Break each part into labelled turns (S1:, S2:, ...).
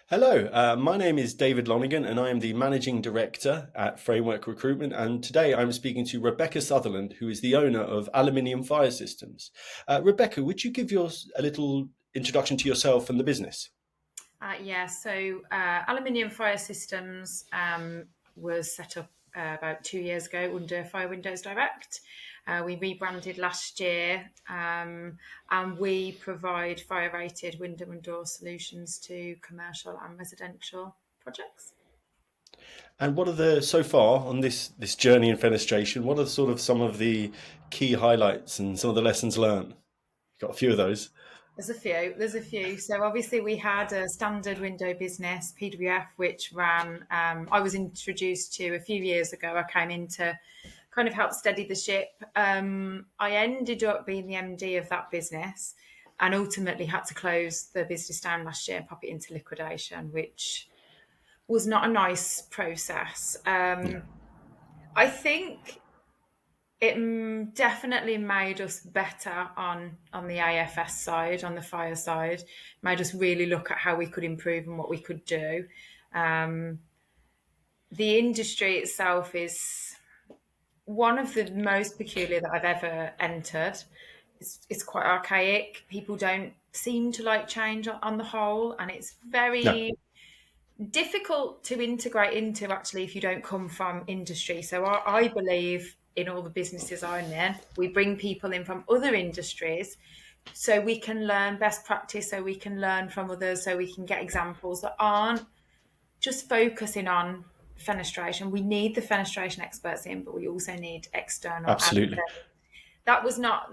S1: Hello, my name is David Lonegan and I am the Managing Director at Framework Recruitment. And today I'm speaking to Rebecca Sutherland, who is the owner of Aluminium Fire Systems. Rebecca, would you give a little introduction to yourself and the business?
S2: Aluminium Fire Systems was set up about 2 years ago under Fire Windows Direct. We rebranded last year and we provide fire rated window and door solutions to commercial and residential projects.
S1: And what are so far on this journey in fenestration, what are sort of some of the key highlights and some of the lessons learned? Got a few of those.
S2: There's a few. So obviously we had a standard window business, PWF, which ran, I was introduced to a few years ago. I came in to kind of help steady the ship. I ended up being the MD of that business and ultimately had to close the business down last year and pop it into liquidation, which was not a nice process.
S1: Yeah.
S2: I think it definitely made us better on the AFS side, on the fire side, made us really look at how we could improve and what we could do. The industry itself is one of the most peculiar that I've ever entered. It's quite archaic. People don't seem to like change on the whole, and it's
S1: No,
S2: very difficult to integrate into actually if you don't come from industry. So I believe in all the businesses I'm in, we bring people in from other industries so we can learn best practice, so we can learn from others, so we can get examples that aren't just focusing on fenestration. We need the fenestration experts in, but we also need external. And
S1: absolutely.
S2: that was not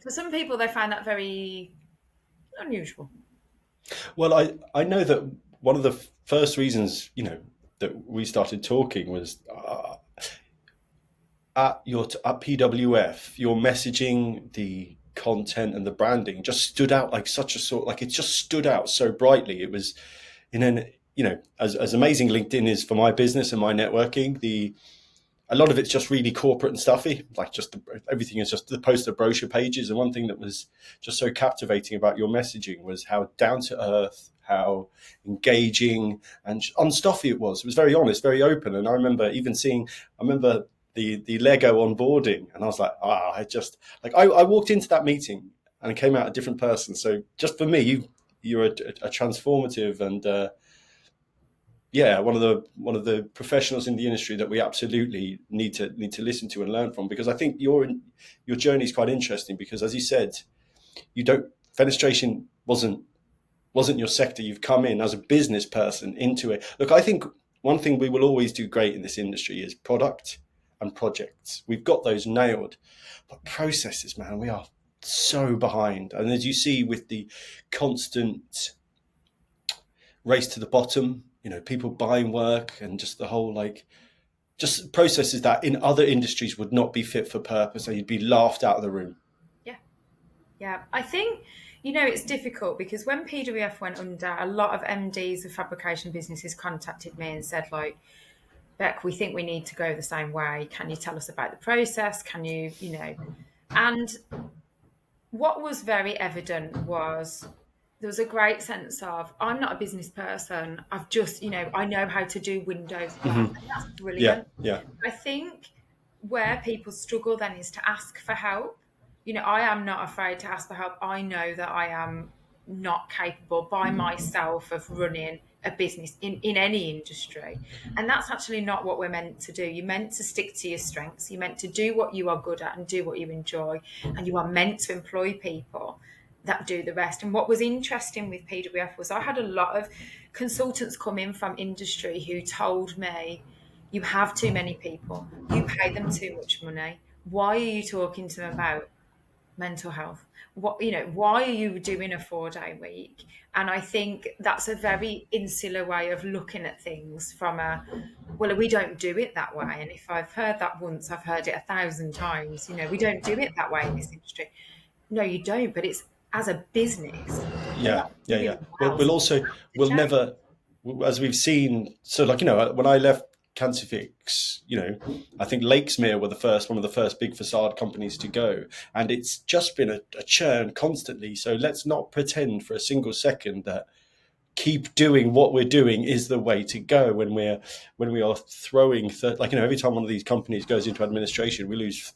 S2: for some people. They find that very unusual.
S1: Well, I know that one of the first reasons, that we started talking was at PWF, your messaging, the content, and the branding just stood out like it just stood out so brightly. It was in an as amazing LinkedIn is for my business and my networking, a lot of it's just really corporate and stuffy, like everything is just the poster brochure pages. And one thing that was just so captivating about your messaging was how down to earth, how engaging and unstuffy it was. It was very honest, very open. And I remember the Lego onboarding, and I was like, I walked into that meeting and came out a different person. So just for me, you're a transformative and one of the professionals in the industry that we absolutely need to listen to and learn from, because I think your journey is quite interesting, because as you said, fenestration wasn't your sector. You've come in as a business person into it. Look, I think one thing we will always do great in this industry is product and projects. We've got those nailed, but processes, man, we are so behind. And as you see with the constant race to the bottom, people buying work and just the whole just processes that in other industries would not be fit for purpose, and you'd be laughed out of the room.
S2: Yeah. I think, it's difficult because when PWF went under, a lot of MDs of fabrication businesses contacted me and said, like, Beck, we think we need to go the same way. Can you tell us about the process? Can you, And what was very evident was there was a great sense of, I'm not a business person. I've just, I know how to do windows well. And that's brilliant.
S1: Yeah.
S2: I think where people struggle then is to ask for help. I am not afraid to ask for help. I know that I am not capable by myself of running a business in any industry. And that's actually not what we're meant to do. You're meant to stick to your strengths. You're meant to do what you are good at and do what you enjoy. And you are meant to employ people that do the rest. And what was interesting with PWF was I had a lot of consultants come in from industry who told me, you have too many people. You pay them too much money. Why are you talking to them about mental health? Why are you doing a 4-day week? And I think that's a very insular way of looking at things from we don't do it that way. And if I've heard that once, I've heard it 1,000 times. We don't do it that way in this industry. No, you don't, but it's as a business.
S1: Yeah. We'll never, as we've seen. So when I left Cancerfix, I think Lakesmere were one of the first big facade companies to go, and it's just been a churn constantly. So let's not pretend for a single second that keep doing what we're doing is the way to go when we are throwing like, you know, every time one of these companies goes into administration, we lose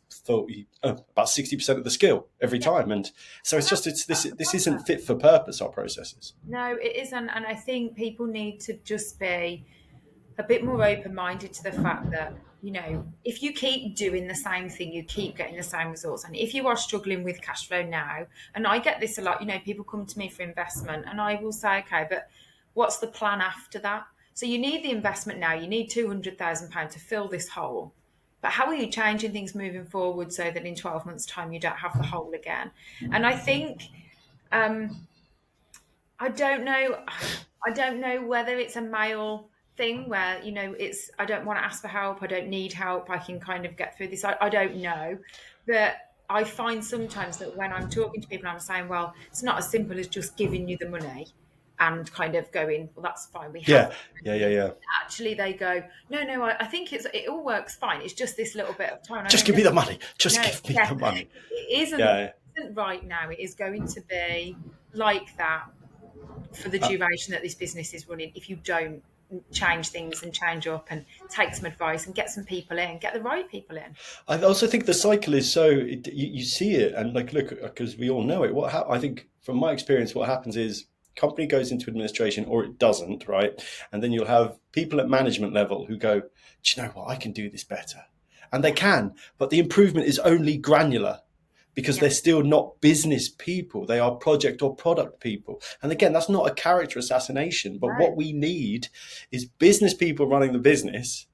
S1: about 60% of the skill every time. And so this isn't fit for purpose, our processes.
S2: No, it isn't. And I think people need to just be a bit more open-minded to the fact that, you know, if you keep doing the same thing, you keep getting the same results. And if you are struggling with cash flow now, and I get this a lot, you know, people come to me for investment and I will say, okay, but what's the plan after that? So you need the investment now, you need £200,000 to fill this hole. But how are you changing things moving forward so that in 12 months' time you don't have the hole again? And I think, I don't know whether it's a male thing where, you know, it's, I don't want to ask for help, I don't need help, I can kind of get through this. I don't know. But I find sometimes that when I'm talking to people, I'm saying, well, it's not as simple as just giving you the money and kind of going, well, that's fine. We have.
S1: Yeah.
S2: Actually, they go, no, I think it all works fine. It's just this little bit of time.
S1: Just give me the money. Just give me the money.
S2: It isn't right now. It is going to be like that for the duration that this business is running if you don't change things and change up and take some advice and get some people in, get the right people in.
S1: I also think the cycle is so, you see it and like, look, because we all know it. I think from my experience, what happens is company goes into administration or it doesn't, right? And then you'll have people at management level who go, do you know what, I can do this better. And they can, but the improvement is only granular. Because they're still not business people. They are project or product people. And again, that's not a character assassination. But what we need is business people running the business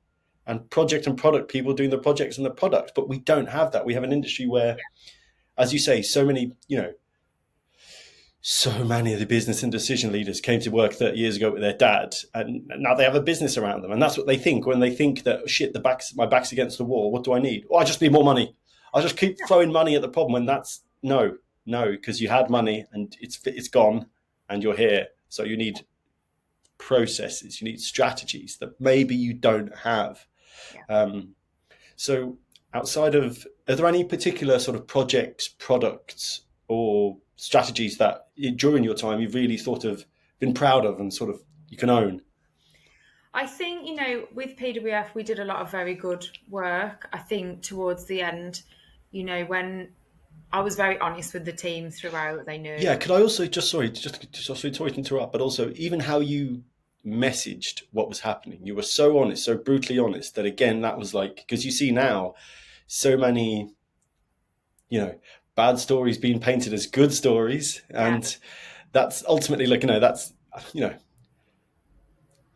S1: and project and product people doing the projects and the products. But we don't have that. We have an industry where, as you say, so many of the business and decision leaders came to work 30 years ago with their dad. And now they have a business around them. And that's what they think when they think that, shit, my back's against the wall. What do I need? Oh, I just need more money. I'll just keep throwing money at the problem when that's no, because you had money and it's gone and you're here. So you need processes, you need strategies that maybe you don't have. So outside of, are there any particular sort of projects, products or strategies that during your time you've really sort of been proud of and sort of you can own?
S2: I think, you know, with PWF, we did a lot of very good work. I think towards the end, you know, when I was very honest with the team throughout, they knew.
S1: Yeah, could I also sorry to interrupt, but also even how you messaged what was happening. You were so honest, so brutally honest that again, that was like, because you see now so many, you know, bad stories being painted as good stories. And that's ultimately like, you know, that's, you know,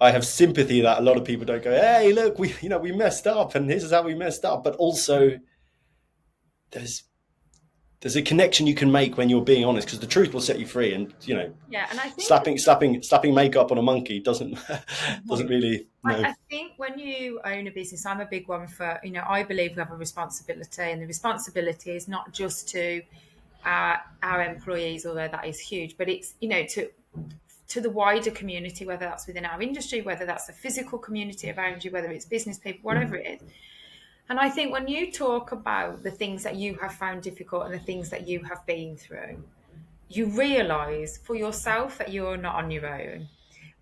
S1: I have sympathy that a lot of people don't go, hey, look, we messed up and this is how we messed up. But also there's a connection you can make when you're being honest, because the truth will set you free. And, you know,
S2: and I think
S1: slapping makeup on a monkey doesn't really. No.
S2: I think when you own a business, I'm a big one for, you know, I believe we have a responsibility, and the responsibility is not just to our employees, although that is huge, but it's, you know, to the wider community, whether that's within our industry, whether that's the physical community around you, whether it's business people, whatever it is. And I think when you talk about the things that you have found difficult and the things that you have been through, you realise for yourself that you're not on your own,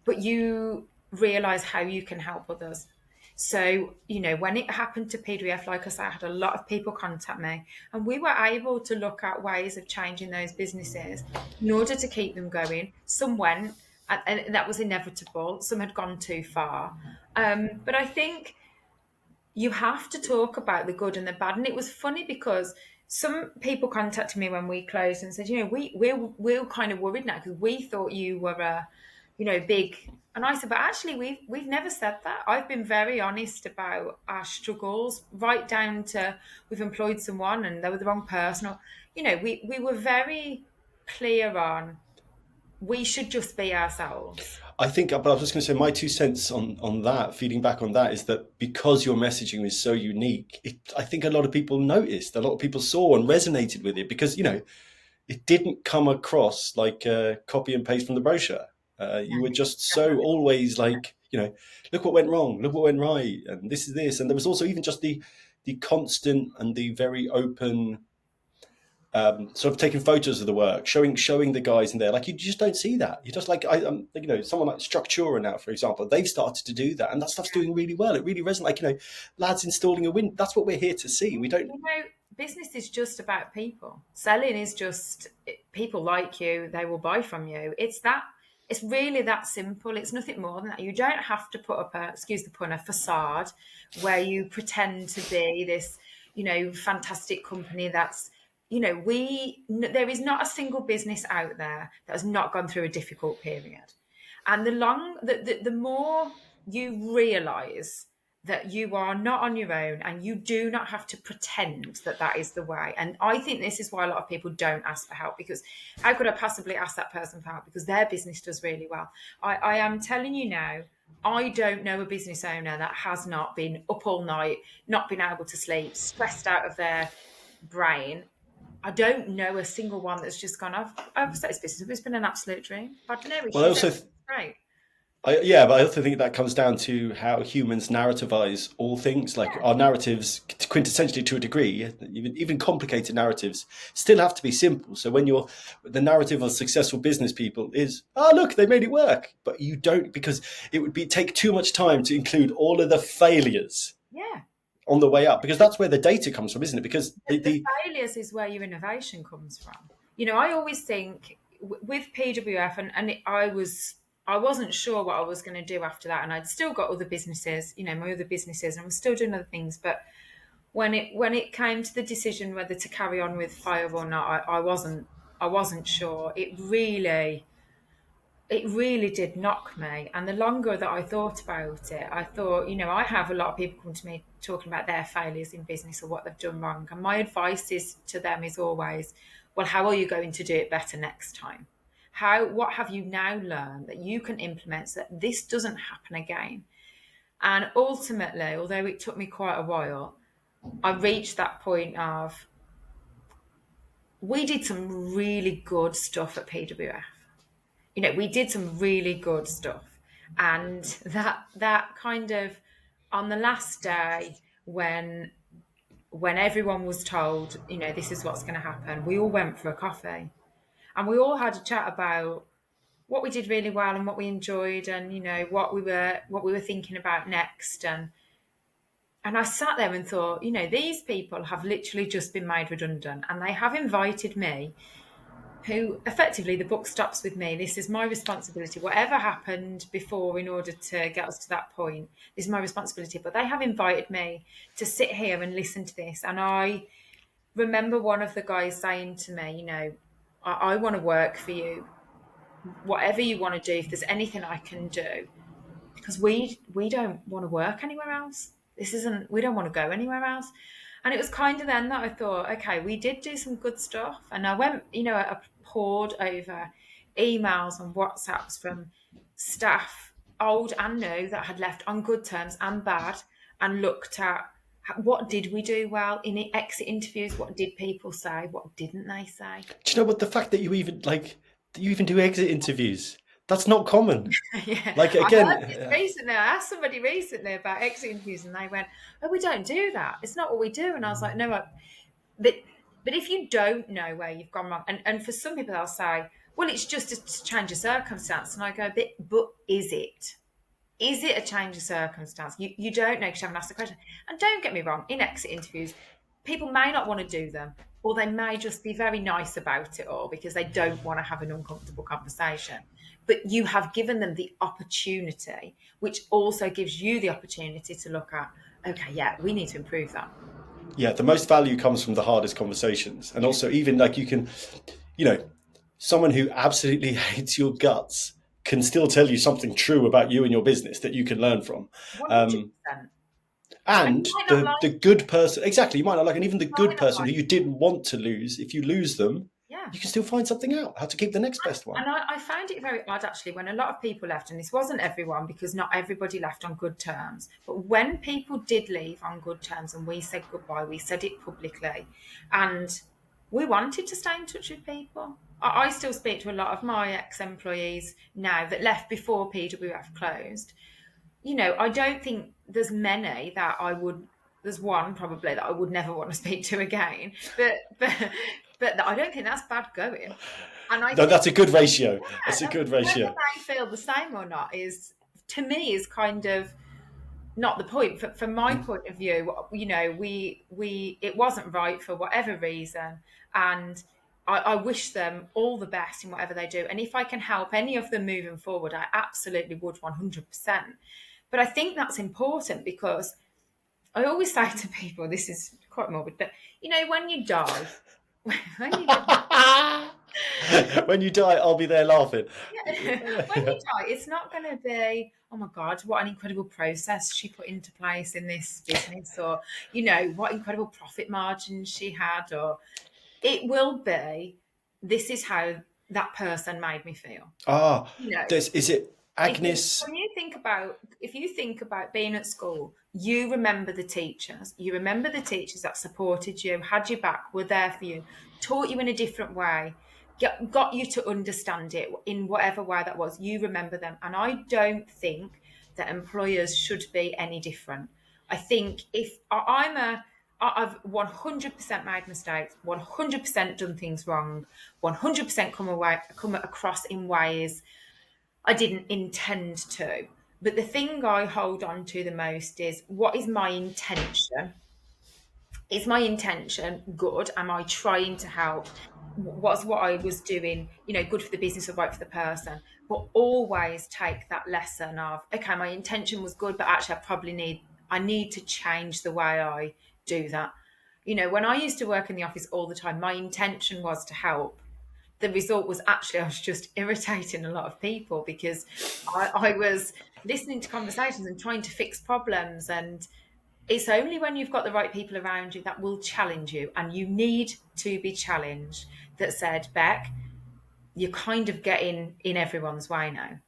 S2: but you realise how you can help others. So, you know, when it happened to PWF, like I said, I had a lot of people contact me, and we were able to look at ways of changing those businesses in order to keep them going. Some went, and that was inevitable. Some had gone too far. But I think you have to talk about the good and the bad. And it was funny because some people contacted me when we closed and said, you know, we're kind of worried now because we thought you were big. And I said, but actually we've never said that. I've been very honest about our struggles, right down to we've employed someone and they were the wrong person. Or, you know, we were very clear on we should just be ourselves.
S1: I think, but I was just going to say my 2 cents on that, feeding back on that, is that because your messaging is so unique, I think a lot of people noticed, a lot of people saw and resonated with it because, you know, it didn't come across like a copy and paste from the brochure. You were just so always like, you know, look what went wrong, look what went right, and this is this. And there was also even just the constant and the very open sort of taking photos of the work, showing the guys in there. Like, you just don't see that. You just like, someone like Structura now, for example, they've started to do that, and that stuff's doing really well. It really resonates. Like, lads installing a wind. That's what we're here to see. We don't.
S2: Business is just about people. Selling is just people like you. They will buy from you. It's that. It's really that simple. It's nothing more than that. You don't have to put up excuse the pun, a facade where you pretend to be this, fantastic company that's, there is not a single business out there that has not gone through a difficult period. And the more you realise that you are not on your own and you do not have to pretend that is the way. And I think this is why a lot of people don't ask for help, because how could I possibly ask that person for help? Because their business does really well. I am telling you now, I don't know a business owner that has not been up all night, not been able to sleep, stressed out of their brain. I don't know a single one that's just gone, I've set this business up. It's been an absolute dream. I don't know.
S1: Well, I also,
S2: great.
S1: but I also think that comes down to how humans narrativize all things. Like, our narratives, quintessentially to a degree, even complicated narratives, still have to be simple. So when the narrative of successful business people is, look, they made it work, but you don't, because it would take too much time to include all of the failures.
S2: Yeah.
S1: On the way up, because that's where the data comes from, isn't it? Because
S2: the failures is where your innovation comes from. I always think with PWF, and I wasn't sure what I was going to do after that, and I'd still got other businesses, my other businesses, and I was still doing other things. But when it came to the decision whether to carry on with Fire or not, I wasn't sure. It really did knock me. And the longer that I thought about it, I thought, I have a lot of people come to me talking about their failures in business or what they've done wrong. And my advice to them is always, well, how are you going to do it better next time? What have you now learned that you can implement so that this doesn't happen again? And ultimately, although it took me quite a while, I reached that point of, we did some really good stuff at PWF. We did some really good stuff. And that kind of, on the last day, when everyone was told, this is what's going to happen, we all went for a coffee. And we all had a chat about what we did really well and what we enjoyed, and, what we were thinking about next. And I sat there and thought, these people have literally just been made redundant, and they have invited me, who effectively, the book stops with me. This is my responsibility. Whatever happened before, in order to get us to that point, is my responsibility. But they have invited me to sit here and listen to this. And I remember one of the guys saying to me, I want to work for you. Whatever you want to do, if there's anything I can do, because we don't want to work anywhere else. We don't want to go anywhere else. And it was kind of then that I thought, okay, we did do some good stuff. And I went, I poured over emails and WhatsApps from staff, old and new, that had left on good terms and bad, and looked at what did we do well in exit interviews. What did people say? What didn't they say?
S1: Do you know what, the fact that you even do exit interviews, that's not common.
S2: Yeah.
S1: Like, again,
S2: I asked somebody recently about exit interviews, and they went, "Oh, we don't do that. It's not what we do." And I was like, "No, but if you don't know where you've gone wrong, and for some people they'll say, well, it's just a change of circumstance," and I go, "But is it? Is it a change of circumstance? You don't know because you haven't asked the question." And don't get me wrong, in exit interviews, people may not want to do them, or they may just be very nice about it all because they don't want to have an uncomfortable conversation. But you have given them the opportunity, which also gives you the opportunity to look at, okay, yeah, we need to improve that.
S1: Yeah, the most value comes from the hardest conversations. And also, even like, you can, someone who absolutely hates your guts can still tell you something true about you and your business that you can learn from.
S2: 100%.
S1: And the good person, exactly, you might not like, and even the good person who you didn't want to lose, if you lose them, you can still find something out, how to keep the next best one.
S2: And I found it very odd, actually, when a lot of people left, and this wasn't everyone, because not everybody left on good terms, but when people did leave on good terms and we said goodbye, we said it publicly, and we wanted to stay in touch with people. I still speak to a lot of my ex-employees now that left before PWF closed. I don't think there's many that there's one probably that I would never want to speak to again. But but I don't think that's bad going. And I
S1: No,
S2: think,
S1: that's a good ratio.
S2: yeah,
S1: That's a good
S2: whether
S1: ratio.
S2: they feel the same or not is, to me, is kind of not the point. From my point of view, we it wasn't right for whatever reason, and I wish them all the best in whatever they do. And if I can help any of them moving forward, I absolutely would 100%. But I think that's important because I always say to people, this is quite morbid, but when you die, when you die,
S1: When you die, I'll be there laughing.
S2: when you die, it's not going to be, oh my God, what an incredible process she put into place in this business, or, what incredible profit margins she had, or it will be, this is how that person made me feel.
S1: Is it Agnes?
S2: If you think about being at school, you remember the teachers. You remember the teachers that supported you, had your back, were there for you, taught you in a different way, got you to understand it in whatever way that was. You remember them. And I don't think that employers should be any different. I think if I've 100% made mistakes, 100% done things wrong, 100% come across in ways I didn't intend to. But the thing I hold on to the most is, what is my intention? Is my intention good? Am I trying to help? Was what I was doing, good for the business or right for the person? But always take that lesson of, okay, my intention was good, but actually I need to change the way I do that. When I used to work in the office all the time, my intention was to help. The result was actually I was just irritating a lot of people because I was listening to conversations and trying to fix problems. And it's only when you've got the right people around you that will challenge you, and you need to be challenged, that said, Beck, you're kind of getting in everyone's way now.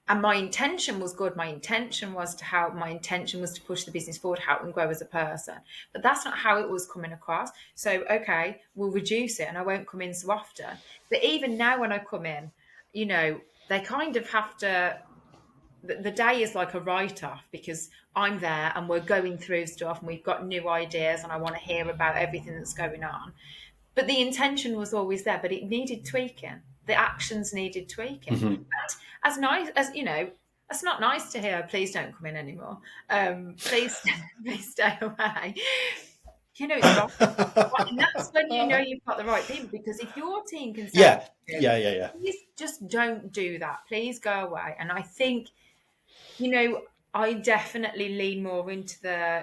S2: And my intention was good. My intention was to help. My intention was to push the business forward, help and grow as a person. But that's not how it was coming across. So, okay, we'll reduce it and I won't come in so often. But even now when I come in, they kind of have to, the day is like a write-off because I'm there and we're going through stuff and we've got new ideas and I want to hear about everything that's going on. But the intention was always there, but it needed tweaking. The actions needed tweaking.
S1: Mm-hmm.
S2: And as nice as, it's not nice to hear, please don't come in anymore. Please stay away. It's wrong. And that's when you've got the right people, because if your team can say, please just don't do that, please go away. And I think, I definitely lean more into the,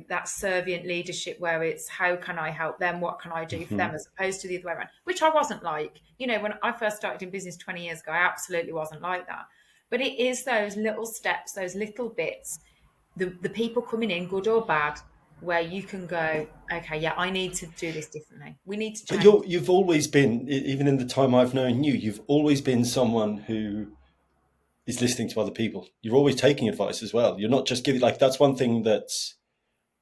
S2: that servient leadership where it's how can I help them? What can I do for them? As opposed to the other way around, which I wasn't like. When I first started in business 20 years ago, I absolutely wasn't like that. But it is those little steps, those little bits, the people coming in, good or bad, where you can go, okay, yeah, I need to do this differently. We need to change.
S1: But you've always been, even in the time I've known you, you've always been someone who is listening to other people. You're always taking advice as well. You're not just giving, that's one thing that's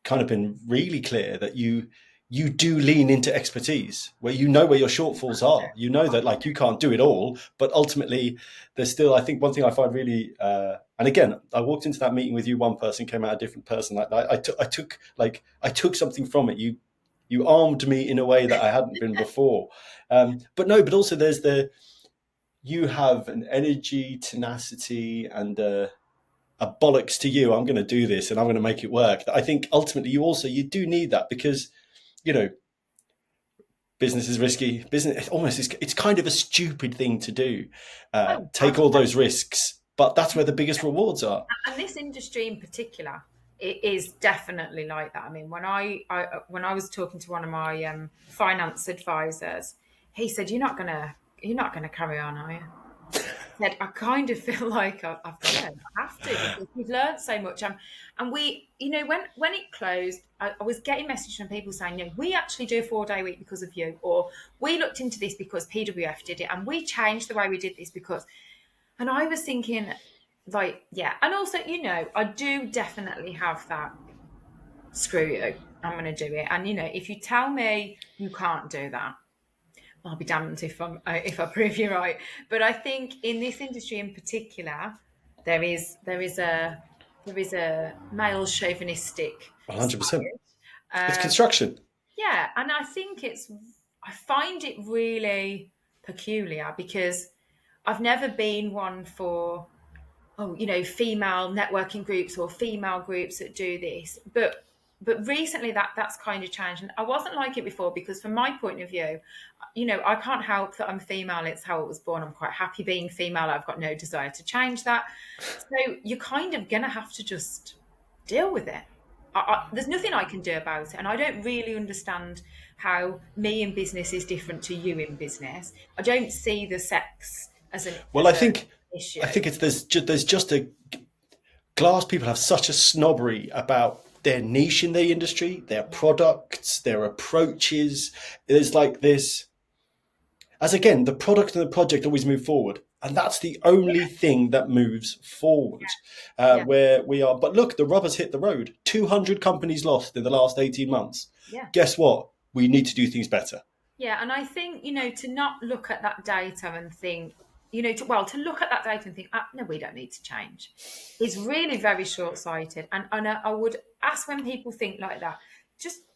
S1: kind of been really clear, that you do lean into expertise where where your shortfalls are. You know that you can't do it all, but ultimately there's still, I think one thing I find really, and again, I walked into that meeting with you, one person came out a different person. I took something from it. You armed me in a way that I hadn't been before. But also you have an energy, tenacity, and a bollocks to you. I'm going to do this and I'm going to make it work. I think ultimately you do need that because, business is risky. Business it's kind of a stupid thing to do. Take all those risks, but that's where the biggest rewards are.
S2: And this industry in particular, it is definitely like that. I mean, when I was talking to one of my finance advisors, he said, "You're not gonna carry on, are you?" I said, "I kind of feel like I have to, because we've learned so much." And we, when it closed, I was getting messages from people saying, we actually do a 4-day week because of you, or we looked into this because PWF did it, and we changed the way we did this because. And I was thinking, and also, I do definitely have that. Screw you, I'm going to do it. And if you tell me you can't do that, I'll be damned if I prove you right. But I think in this industry in particular, there is a male chauvinistic.
S1: 100%. It's construction.
S2: Yeah, and I I find it really peculiar because I've never been one for, female networking groups or female groups that do this. But recently that's kind of changed. And I wasn't like it before because from my point of view, I can't help that I'm female. It's how I was born. I'm quite happy being female. I've got no desire to change that. So you're kind of going to have to just deal with it. There's nothing I can do about it. And I don't really understand how me in business is different to you in business. I don't see the sex as an issue.
S1: I think there's just a glass people have such a snobbery about their niche in the industry, their products, their approaches. There's like this, as again, the product and the project always move forward. And that's the only thing that moves forward where we are. But look, the rubber's hit the road. 200 companies lost in the last 18 months.
S2: Yeah.
S1: Guess what? We need to do things better.
S2: Yeah. And I think, to not look at that data and think, to look at that data and think, no, we don't need to change, is really very short-sighted. And I would ask when people think like that,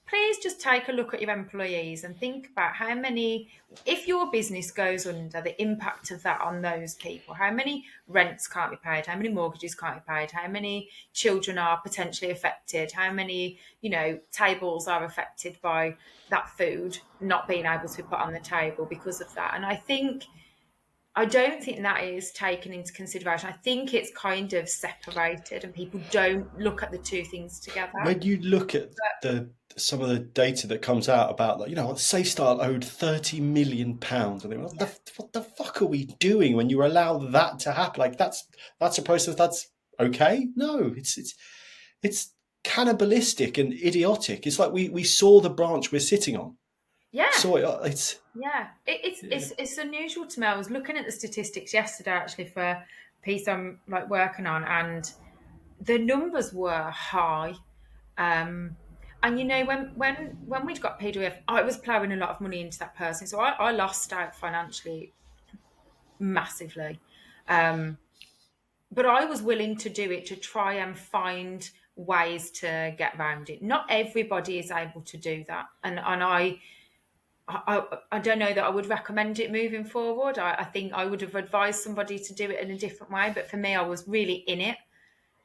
S2: please just take a look at your employees and think about how many, if your business goes under, the impact of that on those people. How many rents can't be paid? How many mortgages can't be paid? How many children are potentially affected? How many, tables are affected by that food not being able to be put on the table because of that? And I don't think that is taken into consideration. I think it's kind of separated and people don't look at the two things together.
S1: When you look at some of the data that comes out about, SafeStyle owed £30 million. I think, what the fuck are we doing when you allow that to happen? Like that's a process that's okay? No, it's cannibalistic and idiotic. It's like we saw the branch we're sitting on.
S2: Yeah.
S1: So
S2: it's unusual to me. I was looking at the statistics yesterday actually for a piece I'm working on, and the numbers were high. And when we got PWF, I was ploughing a lot of money into that person, so I lost out financially massively. But I was willing to do it to try and find ways to get around it. Not everybody is able to do that, and I don't know that I would recommend it moving forward. I think I would have advised somebody to do it in a different way. But for me, I was really in it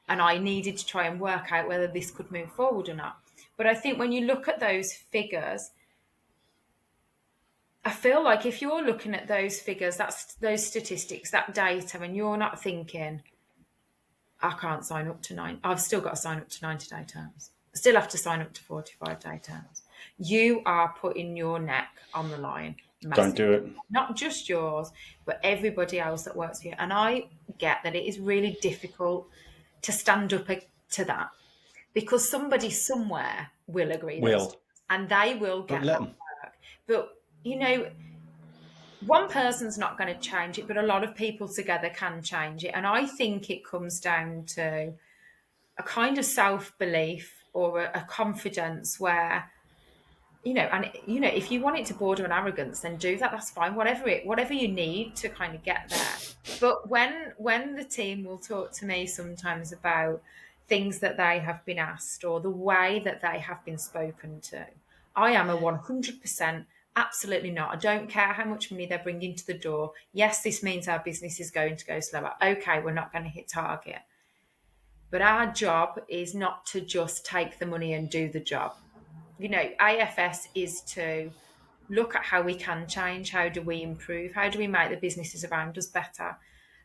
S2: and I needed to try and work out whether this could move forward or not. But I think when you look at those figures, I feel like if you're looking at those figures, those statistics, that data, and you're not thinking, I can't sign up to 9. I've still got to sign up to 90-day terms. I still have to sign up to 45-day terms. You are putting your neck on the line. Massively.
S1: Don't do it.
S2: Not just yours, but everybody else that works for you. And I get that it is really difficult to stand up to that because somebody somewhere will agree. And they will get that work. But, one person's not going to change it, but a lot of people together can change it. And I think it comes down to a kind of self-belief or a confidence where, if you want it to border on arrogance, then do that. That's fine. Whatever you need to kind of get there. But when the team will talk to me sometimes about things that they have been asked or the way that they have been spoken to, I am a 100% absolutely not. I don't care how much money they're bringing to the door. Yes, this means our business is going to go slower. Okay, we're not going to hit target. But our job is not to just take the money and do the job. AFS is to look at how we can change. How do we improve? How do we make the businesses around us better?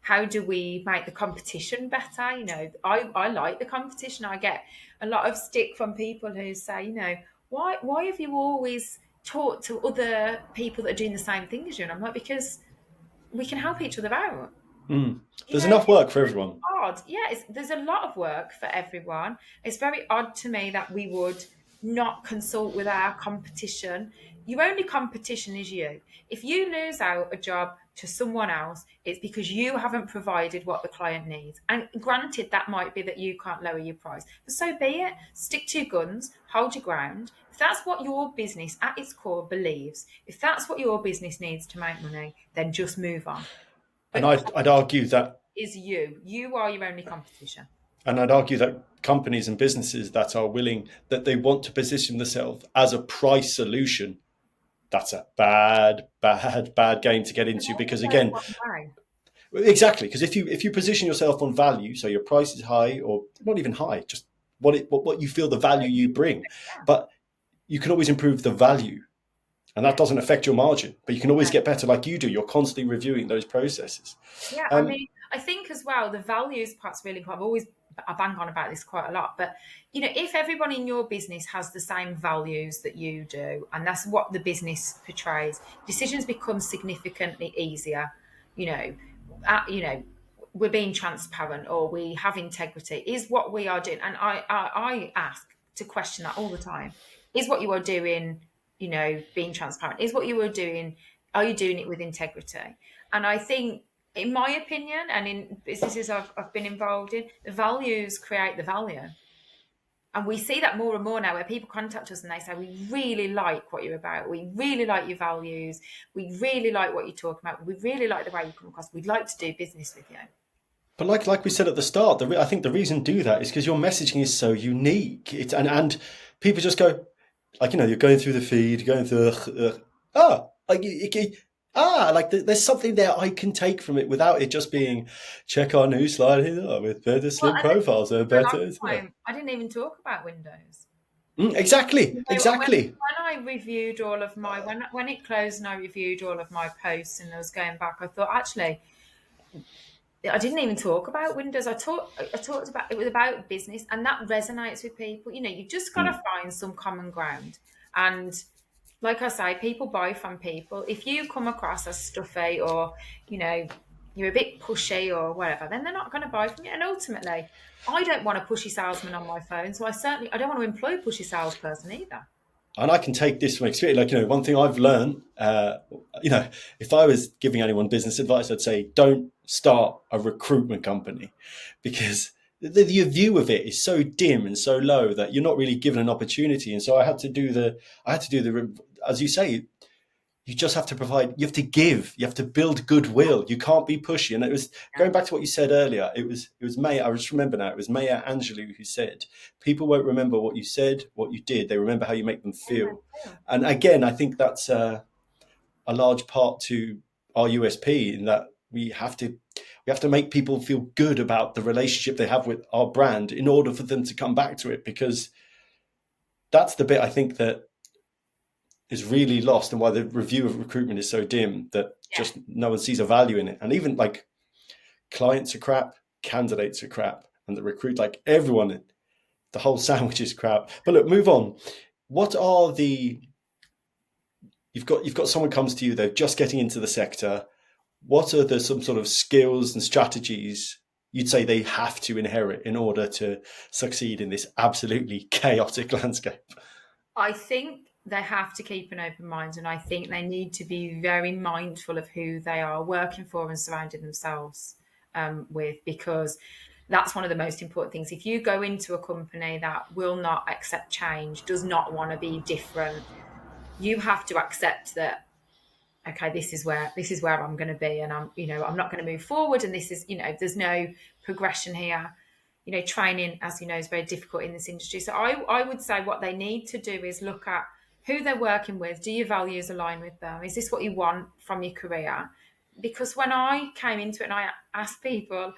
S2: How do we make the competition better? I like the competition. I get a lot of stick from people who say, why have you always talked to other people that are doing the same thing as you? And I'm like, because we can help each other out.
S1: There's enough work for everyone.
S2: Odd. Yeah, there's a lot of work for everyone. It's very odd to me that we would not consult with our competition. Your only competition is you. If you lose out a job to someone else, it's because you haven't provided what the client needs. And granted, that might be that you can't lower your price. But so be it. Stick to your guns, hold your ground. If that's what your business at its core believes, if that's what your business needs to make money, then just move on.
S1: But and I'd argue that
S2: is you. You are your only competition.
S1: And I'd argue that companies and businesses that are willing, that they want to position themselves as a price solution, that's a bad game to get into, because again, exactly, because if you position yourself on value, so your price is high, or not even high, just what you feel the value you bring, but you can always improve the value, and that doesn't affect your margin, but you can always get better, like you do. You're constantly reviewing those processes.
S2: Yeah, I mean, I think as well, the values part's really important. I bang on about this quite a lot, but if everyone in your business has the same values that you do, and that's what the business portrays, decisions become significantly easier. You know, we're being transparent, or we have integrity, is what we are doing. And I ask to question that all the time. Is what you are doing, being transparent? Is what you are doing, are you doing it with integrity? And I think, in my opinion, and in businesses I've been involved in, the values create the value. And we see that more and more now, where people contact us and they say, we really like what you're about. We really like your values. We really like what you're talking about. We really like the way you come across. We'd like to do business with you.
S1: But like we said at the start, I think the reason to do that is because your messaging is so unique. And people just go, like, you're going through the feed, going through, there's something there I can take from it without it just being, check our new slide here with better slim profiles. I
S2: didn't even talk about Windows.
S1: Exactly.
S2: When I reviewed all of when it closed and I reviewed all of my posts and I was going back, I thought, actually, I didn't even talk about Windows. I talked about, it was about business, and that resonates with people. You just got to find some common ground. And like I say, people buy from people. If you come across as stuffy, or, you're a bit pushy or whatever, then they're not going to buy from you. And ultimately, I don't want a pushy salesman on my phone. So I don't want to employ a pushy salesperson either.
S1: And I can take this from experience. Like, one thing I've learned, if I was giving anyone business advice, I'd say, don't start a recruitment company, because the view of it is so dim and so low that you're not really given an opportunity. And so I had to do the, as you say, you just have to provide, you have to give, you have to build goodwill. You can't be pushy. And it was going back to what you said earlier. It was Maya. I just remember now. It was Maya Angelou who said, "People won't remember what you said, what you did. They remember how you make them feel." And again, I think that's a large part to our USP, in that we have to make people feel good about the relationship they have with our brand in order for them to come back to it, because that's the bit I think that is really lost, and why the review of recruitment is so dim, that just no one sees a value in it. And even like, clients are crap, candidates are crap, and the recruit, like everyone, the whole sandwich is crap. But look, move on. What are you've got someone comes to you, they're just getting into the sector. What are some sort of skills and strategies you'd say they have to inherit in order to succeed in this absolutely chaotic landscape?
S2: I think they have to keep an open mind, and I think they need to be very mindful of who they are working for and surrounding themselves with, because that's one of the most important things. If you go into a company that will not accept change, does not want to be different, you have to accept that, okay, this is where I'm going to be, and I'm not going to move forward, and this is, there's no progression here. Training, as you know, is very difficult in this industry. So I would say what they need to do is look at who they're working with. Do your values align with them? Is this what you want from your career? Because when I came into it and I asked people,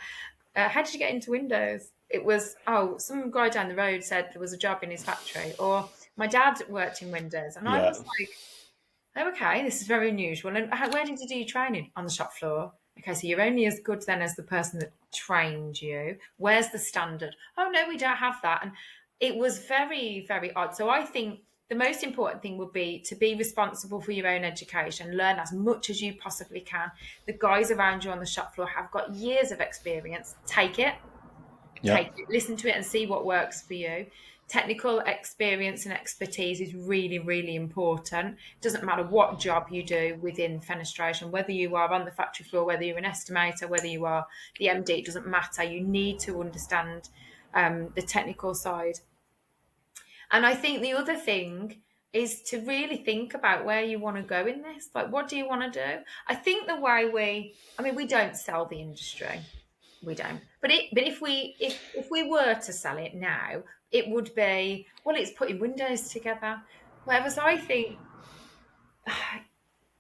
S2: how did you get into Windows? It was, some guy down the road said there was a job in his factory, or my dad worked in Windows. And I was like, oh, okay, this is very unusual. And where did you do your training? On the shop floor. Okay, so you're only as good then as the person that trained you. Where's the standard? Oh, no, we don't have that. And it was very, very odd. So I think the most important thing would be to be responsible for your own education, learn as much as you possibly can. The guys around you on the shop floor have got years of experience. Take it, listen to it and see what works for you. Technical experience and expertise is really, really important. It doesn't matter what job you do within fenestration, whether you are on the factory floor, whether you're an estimator, whether you are the MD, it doesn't matter. You need to understand the technical side. And I think the other thing is to really think about where you want to go in this. Like, what do you want to do? I think the way we don't sell the industry. We don't. But if we were to sell it now, it would be, well, it's putting windows together. Whereas I think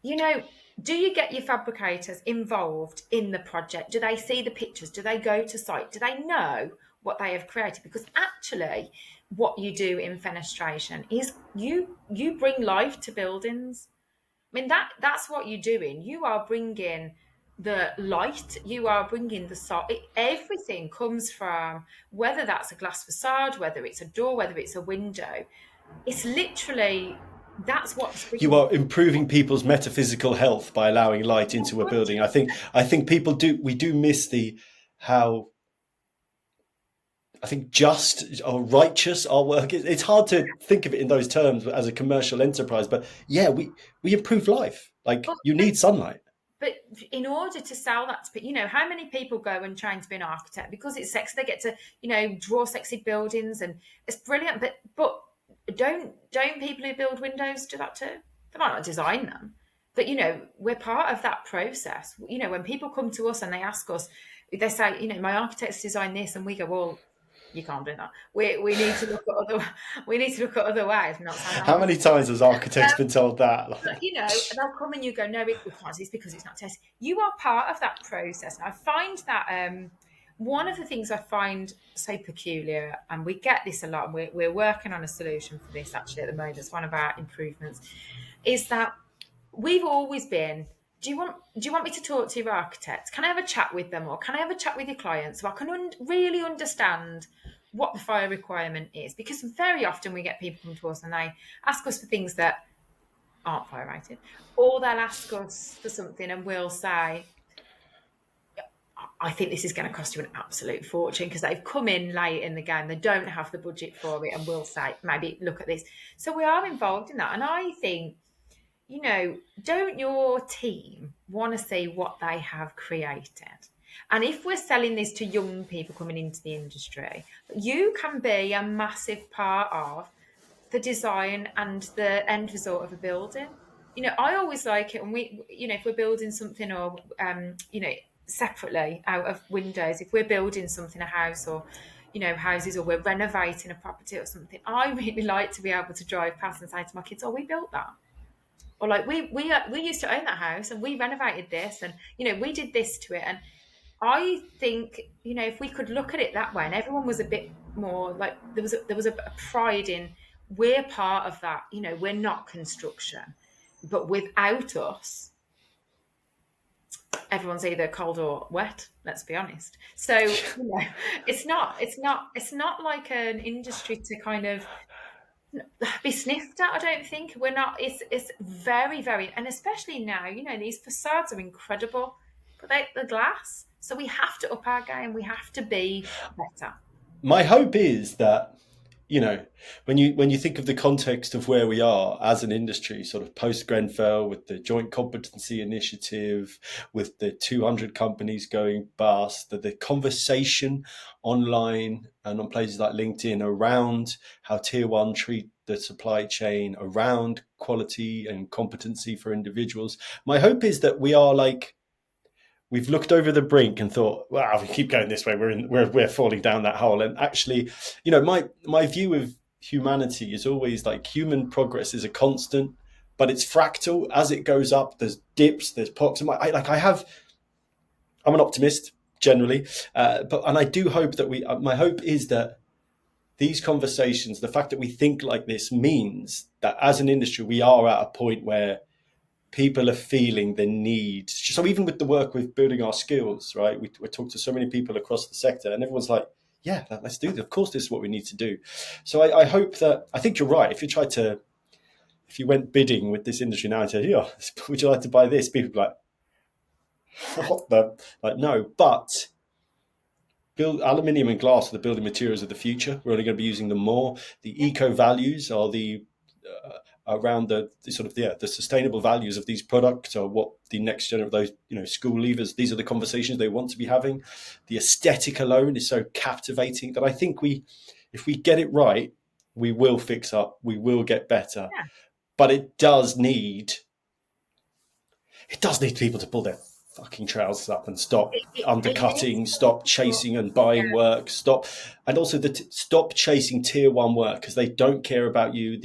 S2: you know, do you get your fabricators involved in the project? Do they see the pictures? Do they go to site? Do they know what they have created? Because actually, what you do in fenestration is you bring life to buildings. I mean, that's what you're doing. You are bringing the light. You are bringing the salt. Everything comes from, whether that's a glass facade, whether it's a door, whether it's a window. It's literally, that's what's
S1: You
S2: bringing.
S1: are improving people's metaphysical health by allowing light into a building. I think people do, we do miss the how, I think, just or righteous our work is. It's hard to think of it in those terms as a commercial enterprise, but yeah, we improve life. Like,
S2: But,
S1: you need sunlight.
S2: but in order to sell that to people, how many people go and train to be an architect because it's sexy? They get to, draw sexy buildings, and it's brilliant. But don't people who build windows do that too? They might not design them, but we're part of that process. When people come to us and they ask us, they say, my architect's designed this, and we go, well, you can't do that. We need to look at other we need to look at other ways. I'm not saying
S1: How many times has architects been told that?
S2: but, they'll come and you go, no, we can't. It's because it's not tested. You are part of that process. And I find that one of the things I find so peculiar, and we get this a lot, and we're working on a solution for this actually at the moment. It's one of our improvements, is that we've always been, do you want me to talk to your architects? Can I have a chat with them, or can I have a chat with your clients so I can really understand what the fire requirement is? Because very often we get people come to us and they ask us for things that aren't fire rated, or they'll ask us for something and we'll say, I think this is going to cost you an absolute fortune, because they've come in late in the game, they don't have the budget for it, and we'll say, maybe look at this. So we are involved in that. And I think, don't your team want to see what they have created? And if we're selling this to young people coming into the industry, you can be a massive part of the design and the end result of a building. I always like it when we, if we're building something, or, separately out of windows, if we're building something, a house, or, houses, or we're renovating a property or something, I really like to be able to drive past and say to my kids, oh, we built that. Or like, we used to own that house and we renovated this, and, we did this to it. And I think, if we could look at it that way, and everyone was a bit more like, there was a pride in, we're part of that, we're not construction, but without us, everyone's either cold or wet, let's be honest. So, it's not like an industry to kind of be sniffed at. I don't think we're not. It's very, very, and especially now, these facades are incredible, but they're glass. So we have to up our game. We have to be better.
S1: My hope is that, when you think of the context of where we are as an industry, sort of post Grenfell, with the Joint Competency Initiative, with the 200 companies going bust, the conversation online and on places like LinkedIn around how Tier 1 treat the supply chain, around quality and competency for individuals. My hope is that we are like, we've looked over the brink and thought, wow, if we keep going this way, we're falling down that hole. And actually, my view of humanity is always like, human progress is a constant, but it's fractal. As it goes up, there's dips, there's pocks. I'm an optimist generally, and I do hope that my hope is that these conversations, the fact that we think like this, means that as an industry, we are at a point where people are feeling the need. So even with the work with building our skills, right? We talk to so many people across the sector, and everyone's like, yeah, let's do this. Of course, this is what we need to do. So I hope that, I think you're right. If you went bidding with this industry now and said, yeah, would you like to buy this? People would be like, what the? Like, no, but aluminium and glass are the building materials of the future. We're only going to be using them more. The eco values are around the sort of the sustainable values of these products, are what the next generation of those school leavers, these are the conversations they want to be having. The aesthetic alone is so captivating that I think if we get it right, we will fix up, we will get better.
S2: Yeah.
S1: But it does need people to pull their fucking trousers up and stop undercutting, stop chasing and buying work, stop chasing Tier 1 work, because they don't care about you.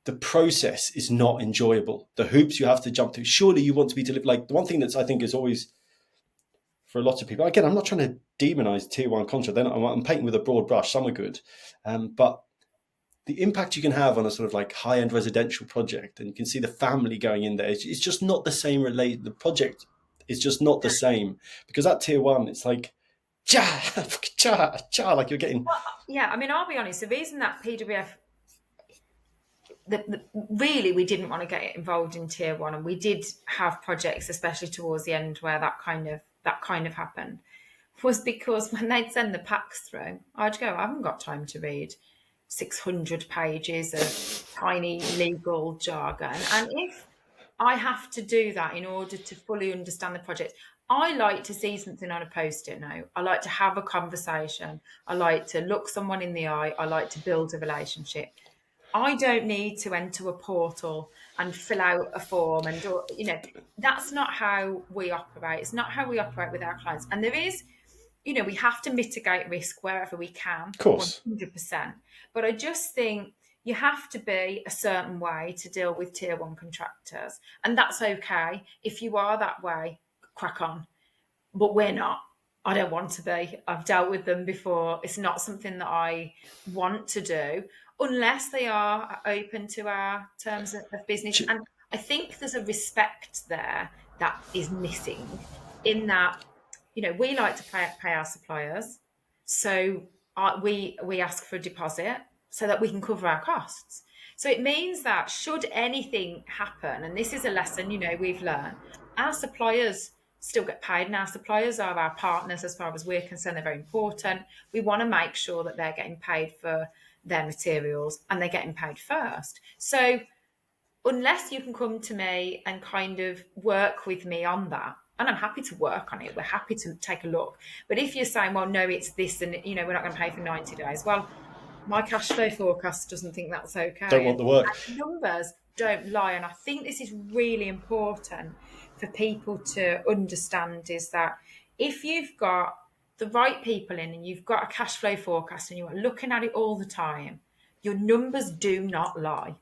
S1: the process is not enjoyable. The hoops you have to jump through. Surely you want to be delivered. Like the one thing that's I think is always for a lot of people. Again, I'm not trying to demonize tier one contract. I'm painting with a broad brush. Some are good, but the impact you can have on a sort of like high-end residential project, and you can see the family going in there. It's just not the same. The project is just not the same, because at tier one, it's like cha cha cha, like you're getting.
S2: Yeah, I mean, I'll be honest. The reason that PWF, really, we didn't want to get involved in tier one, and we did have projects, especially towards the end, where that kind of happened, was because when they'd send the packs through, I'd go, I haven't got time to read 600 pages of tiny legal jargon. And if I have to do that in order to fully understand the project, I like to see something on a post-it note. I like to have a conversation. I like to look someone in the eye. I like to build a relationship. I don't need to enter a portal and fill out a form. And, that's not how we operate. It's not how we operate with our clients. And there is, we have to mitigate risk wherever we can.
S1: Of course.
S2: 100%. But I just think you have to be a certain way to deal with tier one contractors. And that's okay. If you are that way, crack on. But we're not. I don't want to be. I've dealt with them before. It's not something that I want to do unless they are open to our terms of business. And I think there's a respect there that is missing, in that, we like to pay our suppliers. So we ask for a deposit so that we can cover our costs. So it means that should anything happen, and this is a lesson, we've learned, our suppliers still get paid, and our suppliers are our partners as far as we're concerned. They're very important. We want to make sure that they're getting paid for their materials and they're getting paid first. So unless you can come to me and kind of work with me on that, and I'm happy to work on it, we're happy to take a look. But if you're saying, well, no, it's this, and we're not going to pay for 90 days, well, my cash flow forecast doesn't think that's okay.
S1: Don't want the work.
S2: And numbers don't lie. And I think this is really important for people to understand, is that if you've got the right people in and you've got a cash flow forecast and you are looking at it all the time, your numbers do not lie.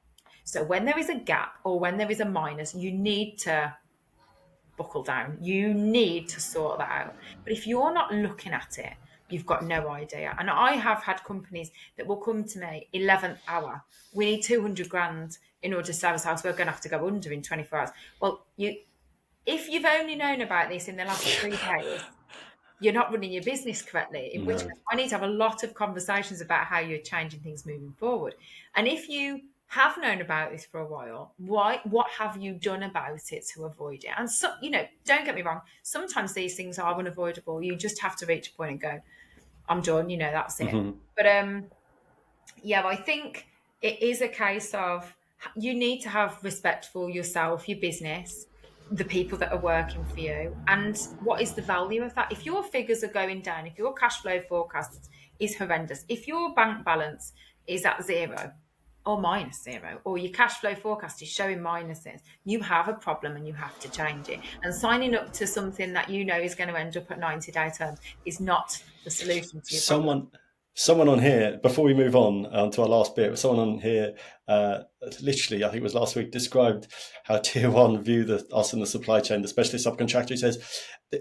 S2: So when there is a gap or when there is a minus, you need to buckle down. You need to sort that out. But if you're not looking at it, you've got no idea. And I have had companies that will come to me 11th hour. We need 200 grand in order to sell this house. We're going to have to go under in 24 hours. Well, if you've only known about this in the last 3 days, you're not running your business correctly, in which I need to have a lot of conversations about how you're changing things moving forward. And if you have known about this for a while, what have you done about it to avoid it? And so, don't get me wrong, sometimes these things are unavoidable. You just have to reach a point and go, I'm done, that's it. Mm-hmm. But I think it is a case of you need to have respect for yourself, your business, the people that are working for you, and what is the value of that. If your figures are going down, if your cash flow forecast is horrendous, if your bank balance is at 0 or -0, or your cash flow forecast is showing minuses, you have a problem and you have to change it. And signing up to something that is going to end up at 90-day terms is not the solution to your problem.
S1: Someone on here, before we move on to our last bit, someone on here, literally, I think it was last week, described how tier one view us in the supply chain, the specialist subcontractor. He says,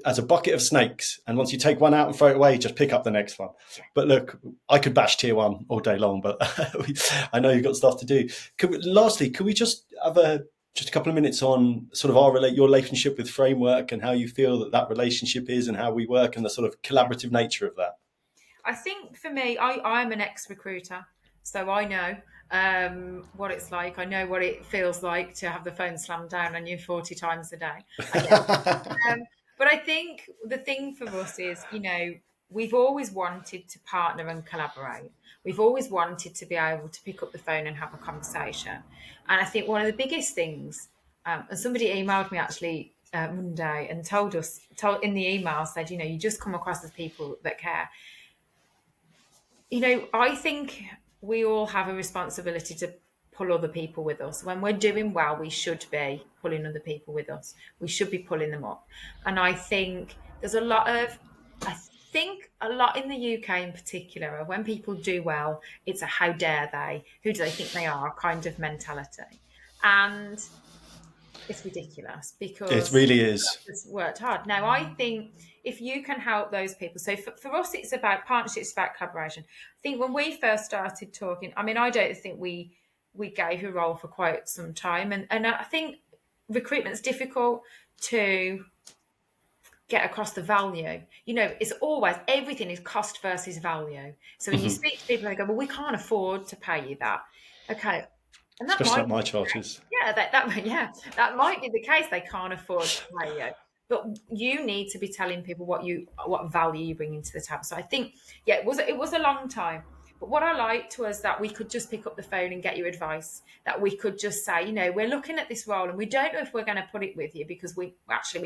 S1: as a bucket of snakes, and once you take one out and throw it away, just pick up the next one. But look, I could bash tier one all day long, but I know you've got stuff to do. Lastly, could we just have just a couple of minutes on sort of your relationship with Framework and how you feel that relationship is and how we work and the sort of collaborative nature of that?
S2: I think for me, I'm an ex-recruiter, so I know what it's like. I know what it feels like to have the phone slammed down on you 40 times a day. But I think the thing for us is, we've always wanted to partner and collaborate. We've always wanted to be able to pick up the phone and have a conversation. And I think one of the biggest things, and somebody emailed me actually Monday and told in the email, said, you just come across as people that care. I think we all have a responsibility to pull other people with us. When we're doing well, we should be pulling other people with us. We should be pulling them up. And I think there's a lot of, think a lot in the UK in particular, when people do well, it's a how dare they, who do they think they are kind of mentality. And it's ridiculous
S1: It
S2: because
S1: really is.
S2: it's worked hard. Now, I think if you can help those people, so for us, it's about partnerships, about collaboration. I think when we first started talking, I mean, I don't think we gave a role for quite some time. And I think recruitment's difficult to get across the value. You know, it's always, everything is cost versus value. So when you speak to people, they go, well, we can't afford to pay you that. Okay. And that
S1: Especially
S2: might
S1: at my charges.
S2: that might be the case. They can't afford to pay you. But you need to be telling people what value you bring into the table. So I think, yeah, it was a long time. But what I liked was that we could just pick up the phone and get your advice. That we could just say, you know, we're looking at this role and we don't know if we're going to put it with you because we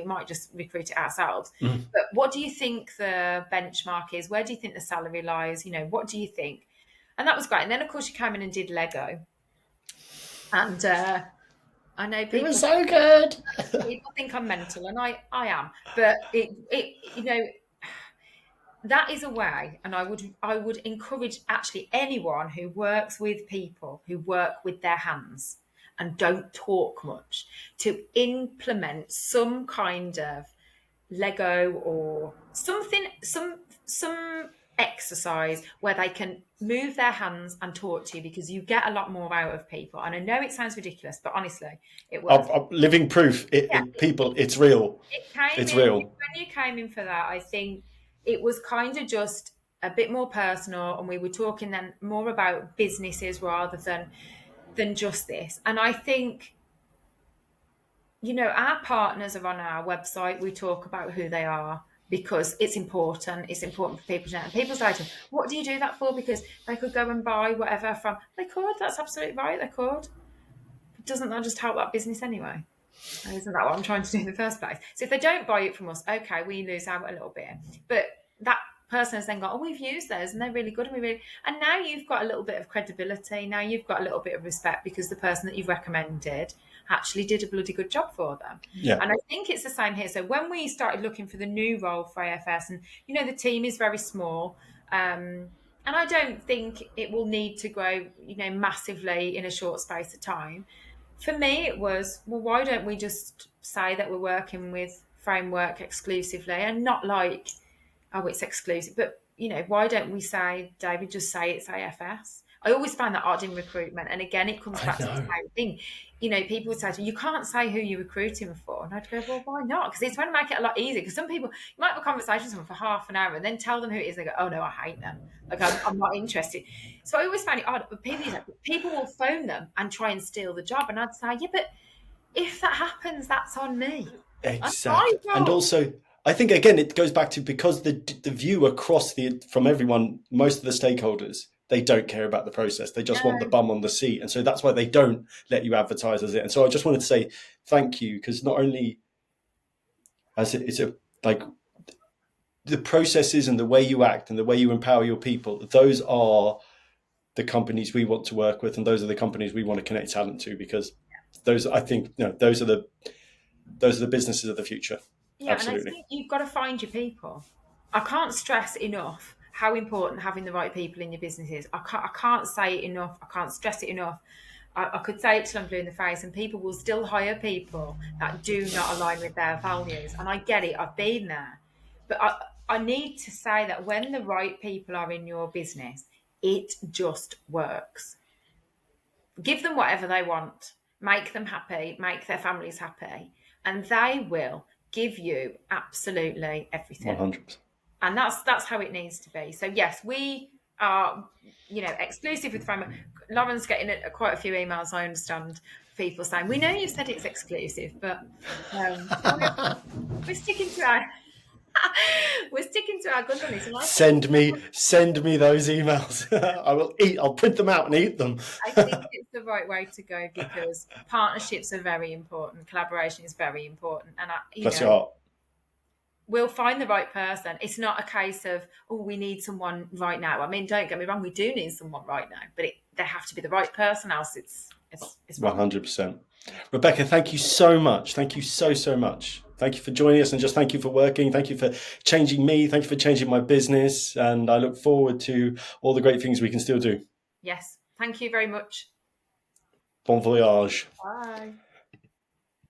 S2: might just recruit it ourselves.
S1: Mm.
S2: But what do you think the benchmark is? Where do you think the salary lies? You know, what do you think? And that was great. And then, of course, you came in and did Lego. And I know people,
S1: it was so good.
S2: people think I'm mental, and I am. But it you know, that is a way, and I would encourage actually anyone who works with people who work with their hands and don't talk much to implement some kind of Lego or something, some exercise where they can move their hands and talk to you, because you get a lot more out of people. And I know it sounds ridiculous, but honestly, it works.
S1: Living proof. It's real. It's real.
S2: When you came in for that, I think it was kind of just a bit more personal, and we were talking then more about businesses rather than just this. And I think, you know, our partners are on our website. We talk about who they are because it's important. It's important for people to know. And people say to me, what do you do that for? Because they could go and buy whatever from... They could. That's absolutely right. They could. But doesn't that just help that business anyway? Isn't that what I'm trying to do in the first place? So if they don't buy it from us, okay, we lose out a little bit. But that person has then got, oh, we've used those and they're really good. And now you've got a little bit of credibility. Now you've got a little bit of respect because the person that you've recommended actually did a bloody good job for them.
S1: Yeah.
S2: And I think it's the same here. So when we started looking for the new role for AFS, and, you know, the team is very small, and I don't think it will need to grow, you know, massively in a short space of time. For me, it was, well, why don't we just say that we're working with Framework exclusively, and not like, oh, it's exclusive, but, you know, why don't we say, David, just say it's AFS? I always find that odd in recruitment. And again, it comes back to the same thing. You know, people would say to me, you can't say who you're recruiting for. And I'd go, well, why not? Because it's going to make it a lot easier. Because some people, you might have a conversation with someone for half an hour and then tell them who it is. They go, oh, no, I hate them. Like, I'm not interested. So I always find it odd. But people will phone them and try and steal the job. And I'd say, yeah, but if that happens, that's on me.
S1: Exactly. And also, I think, again, it goes back to, because the view across from everyone, most of the stakeholders, they don't care about the process. They just want the bum on the seat. And so that's why they don't let you advertise as it. And so I just wanted to say thank you, because not only like the processes and the way you act and the way you empower your people, those are the companies we want to work with. And those are the companies we want to connect talent to, because those, I think, you know, those are the businesses of the future.
S2: Yeah, absolutely. And I think you've got to find your people. I can't stress enough how important having the right people in your business is. I can't say it enough. I can't stress it enough. I could say it till I'm blue in the face, and people will still hire people that do not align with their values. And I get it. I've been there. But I need to say that when the right people are in your business, it just works. Give them whatever they want. Make them happy. Make their families happy. And they will give you absolutely everything.
S1: 100%.
S2: And that's how it needs to be. So yes, we are, you know, exclusive with Framework. Lauren's getting quite a few emails, I understand, people saying, we know you said it's exclusive, but we're sticking to our guns on this.
S1: Send me those emails. I'll print them out and eat them.
S2: I think it's the right way to go, because partnerships are very important. Collaboration is very important. And
S1: Bless your heart.
S2: We'll find the right person. It's not a case of, oh, we need someone right now. I mean, don't get me wrong, we do need someone right now, but they have to be the right person, else it's 100%.
S1: Rebecca, thank you so much. Thank you so much. Thank you for joining us, and just thank you for working. Thank you for changing me. Thank you for changing my business. And I look forward to all the great things we can still do.
S2: Yes. Thank you very much.
S1: Bon voyage.
S2: Bye.